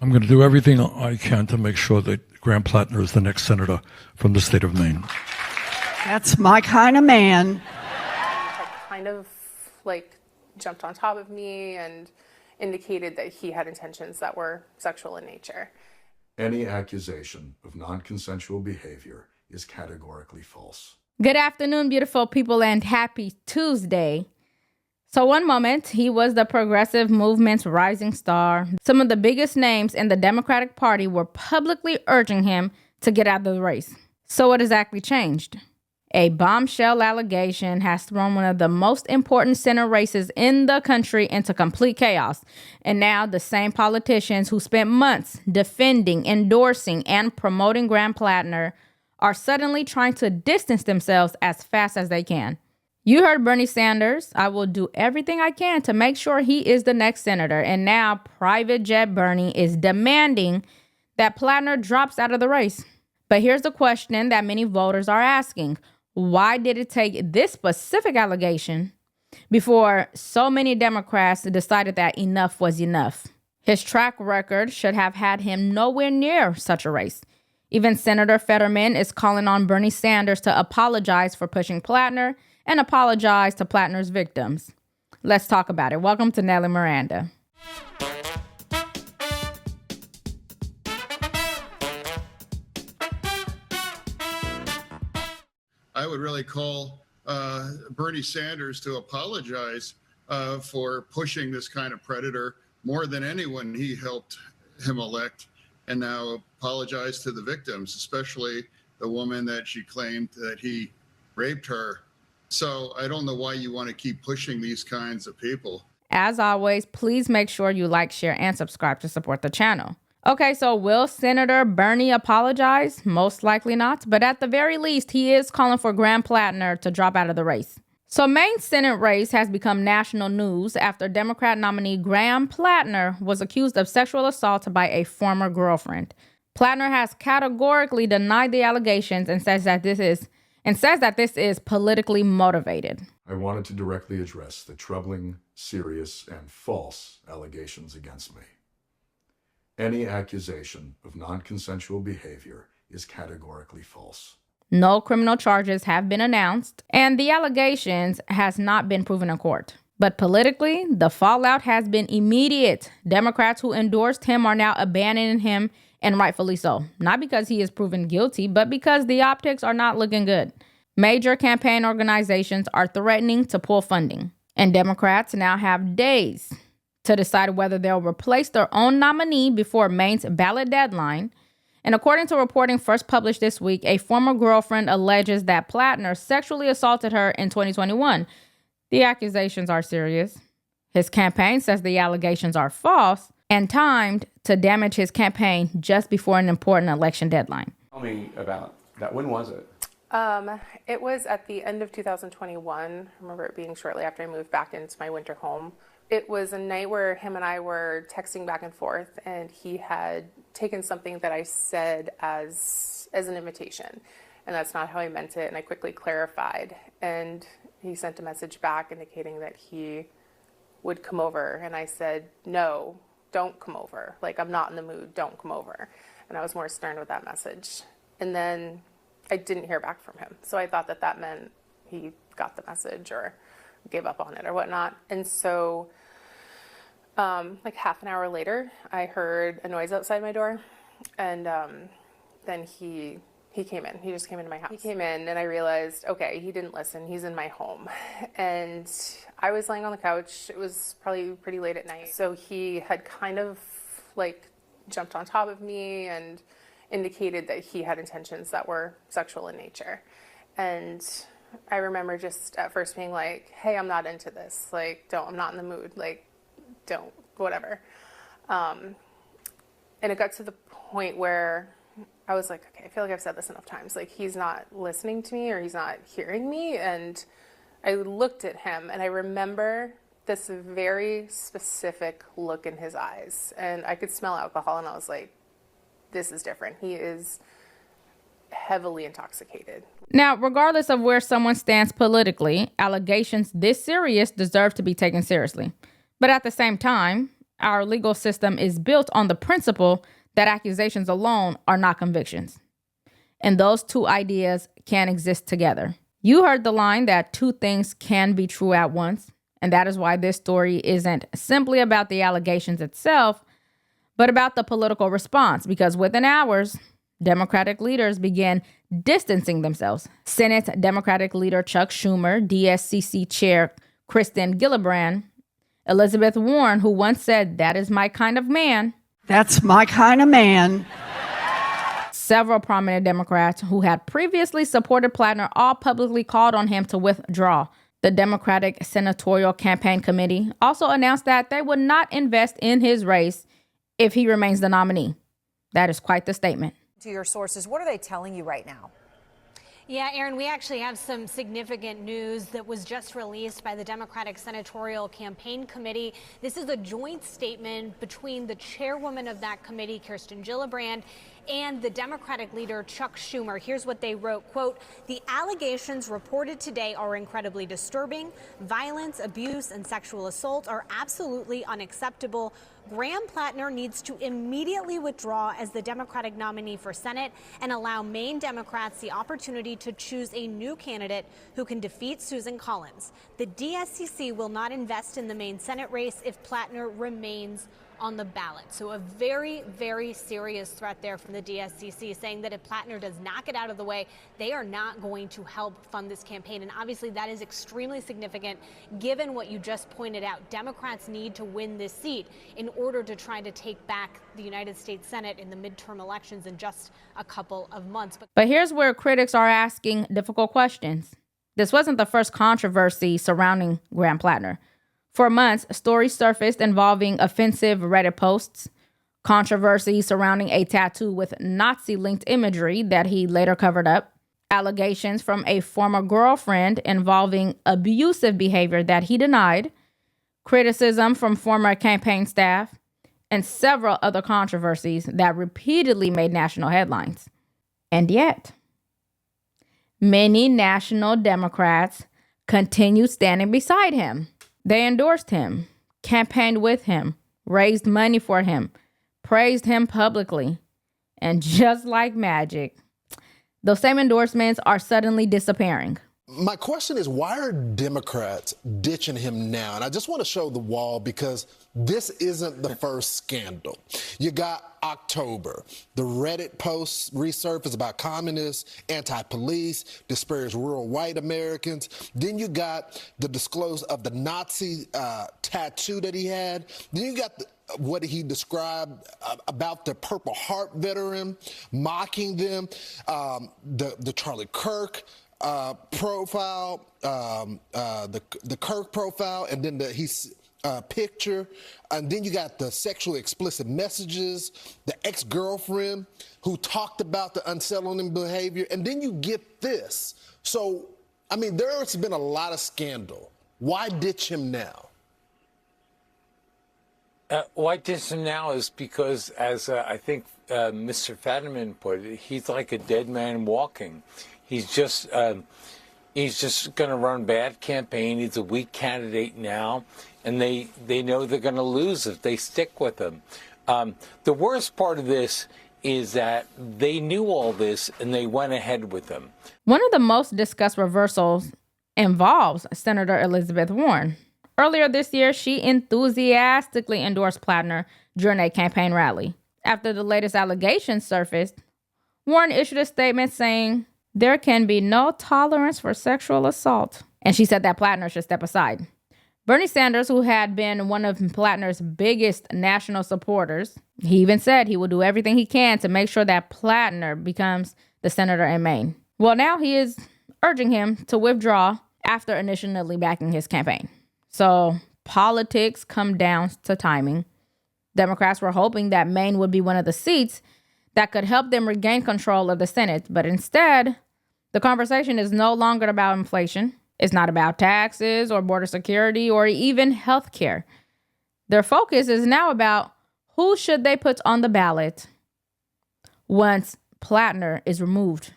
I'm going to do everything I can to make sure that Graham Platner is the next senator from the state of Maine. That's my kind of man. Had kind of jumped on top of me and indicated that he had intentions that were sexual in nature. Any accusation of non-consensual behavior is categorically false. Good afternoon, beautiful people, and happy Tuesday. So one moment, he was the progressive movement's rising star. Some of the biggest names in the Democratic Party were publicly urging him to get out of the race. So what exactly changed? A bombshell allegation has thrown one of the most important Senate races in the country into complete chaos. And now the same politicians who spent months defending, endorsing, and promoting Graham Platner are suddenly trying to distance themselves as fast as they can. You heard Bernie Sanders. I will do everything I can to make sure he is the next senator. And now Private Jet Bernie is demanding that Platner drops out of the race. But here's the question that many voters are asking. Why did it take this specific allegation before so many Democrats decided that enough was enough? His track record should have had him nowhere near such a race. Even Senator Fetterman is calling on Bernie Sanders to apologize for pushing Platner and apologize to Platner's victims. Let's talk about it. Welcome to Nellie Miranda. I would really call Bernie Sanders to apologize for pushing this kind of predator more than anyone he helped him elect, and now apologize to the victims, especially the woman that she claimed that he raped her. So I don't know why you want to keep pushing these kinds of people. As always, please make sure you like, share, and subscribe to support the channel. Okay, so will Senator Bernie apologize? Most likely not, but at the very least, he is calling for Graham Platner to drop out of the race. So Maine Senate race has become national news after Democrat nominee Graham Platner was accused of sexual assault by a former girlfriend. Platner has categorically denied the allegations and says that this is politically motivated. I wanted to directly address the troubling, serious, and false allegations against me. Any accusation of non-consensual behavior is categorically false. No criminal charges have been announced, and the allegations has not been proven in court. But politically, the fallout has been immediate. Democrats who endorsed him are now abandoning him, and rightfully so. Not because he is proven guilty, but because the optics are not looking good. Major campaign organizations are threatening to pull funding, and Democrats now have days to decide whether they'll replace their own nominee before Maine's ballot deadline. And according to reporting first published this week, a former girlfriend alleges that Platner sexually assaulted her in 2021. The accusations are serious. His campaign says the allegations are false and timed to damage his campaign just before an important election deadline. Tell me about that. When was it? It was at the end of 2021. I remember it being shortly after I moved back into my winter home. It was a night where him and I were texting back and forth, and he had taken something that I said as an invitation, and that's not how I meant it, and I quickly clarified, and he sent a message back indicating that he would come over, and I said, no, don't come over. I'm not in the mood, don't come over. And I was more stern with that message. And then I didn't hear back from him, so I thought that meant he got the message or gave up on it or whatnot. And so half an hour later, I heard a noise outside my door, and then he came in. He just came into my house. He came in, and I realized, okay, he didn't listen. He's in my home. And I was laying on the couch. It was probably pretty late at night. So he had kind of jumped on top of me and indicated that he had intentions that were sexual in nature. And I remember just at first being like, hey, I'm not into this. I'm not in the mood. Don't, whatever. And it got to the point where I was like, okay, I feel like I've said this enough times. He's not listening to me or he's not hearing me. And I looked at him and I remember this very specific look in his eyes. And I could smell alcohol and I was like, this is different. He is heavily intoxicated. Now, regardless of where someone stands politically, allegations this serious deserve to be taken seriously. But at the same time, our legal system is built on the principle that accusations alone are not convictions. And those two ideas can exist together. You heard the line that two things can be true at once. And that is why this story isn't simply about the allegations itself, but about the political response. Because within hours, Democratic leaders began distancing themselves. Senate Democratic leader Chuck Schumer, DSCC chair Kristen Gillibrand, Elizabeth Warren, who once said, "That is my kind of man." That's my kind of man. Several prominent Democrats who had previously supported Platner all publicly called on him to withdraw. The Democratic Senatorial Campaign Committee also announced that they would not invest in his race if he remains the nominee. That is quite the statement. To your sources, what are they telling you right now? Yeah, Aaron, we actually have some significant news that was just released by the Democratic Senatorial Campaign Committee. This is a joint statement between the chairwoman of that committee, Kirsten Gillibrand, and the Democratic leader, Chuck Schumer. Here's what they wrote, quote, "The allegations reported today are incredibly disturbing. Violence, abuse, and sexual assault are absolutely unacceptable. Graham Platner needs to immediately withdraw as the Democratic nominee for Senate and allow Maine Democrats the opportunity to choose a new candidate who can defeat Susan Collins. The DSCC will not invest in the Maine Senate race if Platner remains on the ballot." So a very, very serious threat there from the DSCC, saying that if Platner does not get out of the way, they are not going to help fund this campaign. And obviously that is extremely significant given what you just pointed out. Democrats need to win this seat in order to try to take back the United States Senate in the midterm elections in just a couple of months. But here's where critics are asking difficult questions. This wasn't the first controversy surrounding Graham Platner. For months, stories surfaced involving offensive Reddit posts, controversy surrounding a tattoo with Nazi-linked imagery that he later covered up, allegations from a former girlfriend involving abusive behavior that he denied, criticism from former campaign staff, and several other controversies that repeatedly made national headlines. And yet, many national Democrats continued standing beside him. They endorsed him, campaigned with him, raised money for him, praised him publicly. And just like magic, those same endorsements are suddenly disappearing. My question is, why are Democrats ditching him now? And I just want to show the wall because this isn't the first scandal. You got October. The Reddit posts resurfaced about communists, anti-police, disparage rural white Americans. Then you got the disclosure of the Nazi tattoo that he had. Then you got what he described about the Purple Heart veteran, mocking them, the Charlie Kirk profile, the Kirk profile, and then his picture, and then you got the sexually explicit messages, the ex-girlfriend who talked about the unsettling behavior, and then you get this. So, I mean, there's been a lot of scandal. Why ditch him now? Why ditch him now is because, as I think Mr. Fetterman put it, he's like a dead man walking. He's just going to run a bad campaign. He's a weak candidate now, and they know they're going to lose if they stick with him. The worst part of this is that they knew all this, and they went ahead with him. One of the most discussed reversals involves Senator Elizabeth Warren. Earlier this year, she enthusiastically endorsed Platner during a campaign rally. After the latest allegations surfaced, Warren issued a statement saying, "There can be no tolerance for sexual assault." And she said that Platner should step aside. Bernie Sanders, who had been one of Platner's biggest national supporters, he even said he will do everything he can to make sure that Platner becomes the senator in Maine. Well, now he is urging him to withdraw after initially backing his campaign. So politics come down to timing. Democrats were hoping that Maine would be one of the seats that could help them regain control of the Senate. But instead, the conversation is no longer about inflation. It's not about taxes or border security or even health care. Their focus is now about who should they put on the ballot once Platner is removed.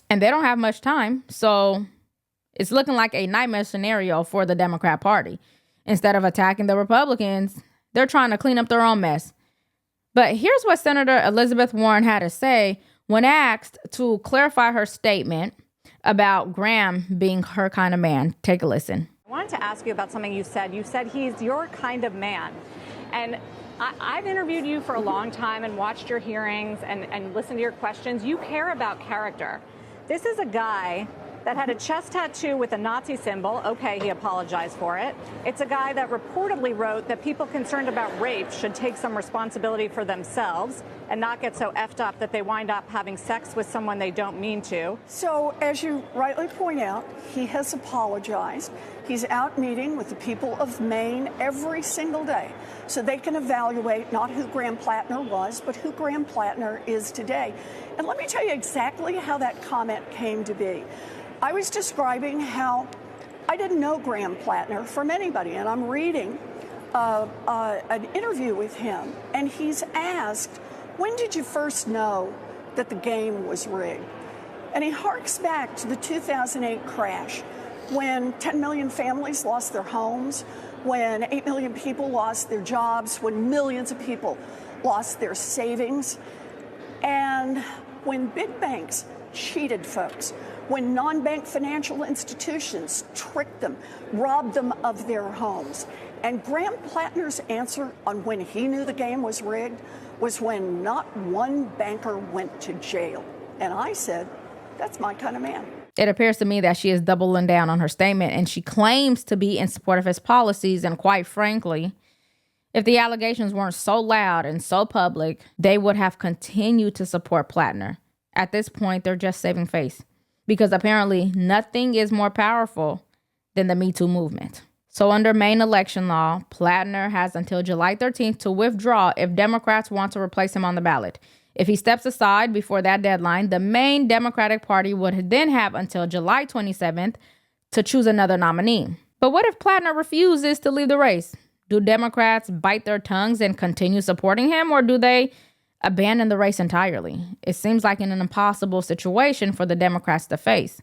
And they don't have much time, so it's looking like a nightmare scenario for the Democrat Party. Instead of attacking the Republicans, They're trying to clean up their own mess. But here's what Senator Elizabeth Warren had to say when asked to clarify her statement about Graham being her kind of man. Take a listen. I wanted to ask you about something you said. You said he's your kind of man. And I've interviewed you for a long time and watched your hearings and listened to your questions. You care about character. This is a guy that had a chest tattoo with a Nazi symbol. Okay, he apologized for it. It's a guy that reportedly wrote that people concerned about rape should take some responsibility for themselves and not get so effed up that they wind up having sex with someone they don't mean to. So, as you rightly point out, he has apologized. He's out meeting with the people of Maine every single day so they can evaluate not who Graham Platner was, but who Graham Platner is today. And let me tell you exactly how that comment came to be. I was describing how I didn't know Graham Platner from anybody, and I'm reading an interview with him, and he's asked, when did you first know that the game was rigged? And he harks back to the 2008 crash, when 10 million families lost their homes, when 8 million people lost their jobs, when millions of people lost their savings, and when big banks cheated folks, when non-bank financial institutions tricked them, robbed them of their homes. And Graham Platner's answer on when he knew the game was rigged was when not one banker went to jail. And I said, that's my kind of man. It appears to me that she is doubling down on her statement, and she claims to be in support of his policies. And quite frankly, if the allegations weren't so loud and so public, they would have continued to support Platner. At this point, they're just saving face, because apparently nothing is more powerful than the Me Too movement. So under Maine election law, Platner has until July 13th to withdraw if Democrats want to replace him on the ballot. If he steps aside before that deadline, the Maine Democratic Party would then have until July 27th to choose another nominee. But what if Platner refuses to leave the race? Do Democrats bite their tongues and continue supporting him, or do they abandon the race entirely? It seems like an impossible situation for the Democrats to face.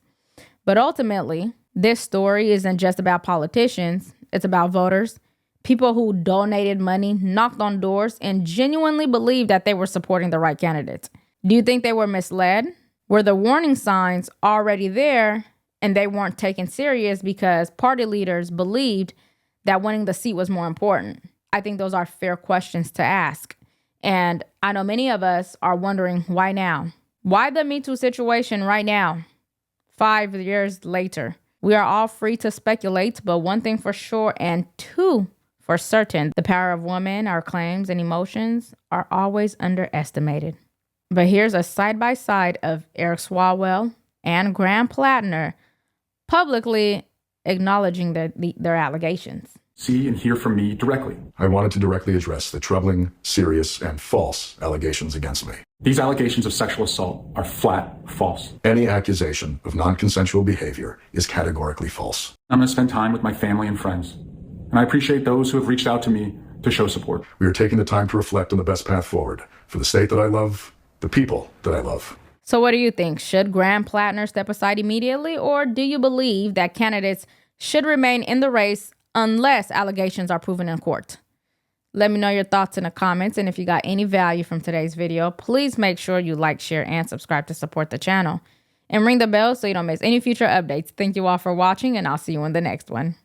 But ultimately, this story isn't just about politicians. It's about voters, people who donated money, knocked on doors, and genuinely believed that they were supporting the right candidate. Do you think they were misled? Were the warning signs already there and they weren't taken serious because party leaders believed that winning the seat was more important? I think those are fair questions to ask. And I know many of us are wondering, why now? Why the Me Too situation right now, 5 years later? We are all free to speculate, but one thing for sure, and two for certain, the power of women, our claims and emotions are always underestimated. But here's a side-by-side of Eric Swalwell and Graham Platner publicly acknowledging their allegations. See and hear from me directly. I wanted to directly address the troubling, serious, and false allegations against me. These allegations of sexual assault are flat false. Any accusation of non-consensual behavior is categorically false. I'm going to spend time with my family and friends, and I appreciate those who have reached out to me to show support. We are taking the time to reflect on the best path forward for the state that I love, the people that I love. So what do you think? Should Graham Platner step aside immediately, or do you believe that candidates should remain in the race unless allegations are proven in court? Let me know your thoughts in the comments, and if you got any value from today's video, please make sure you like, share, and subscribe to support the channel. And ring the bell so you don't miss any future updates. Thank you all for watching, and I'll see you in the next one.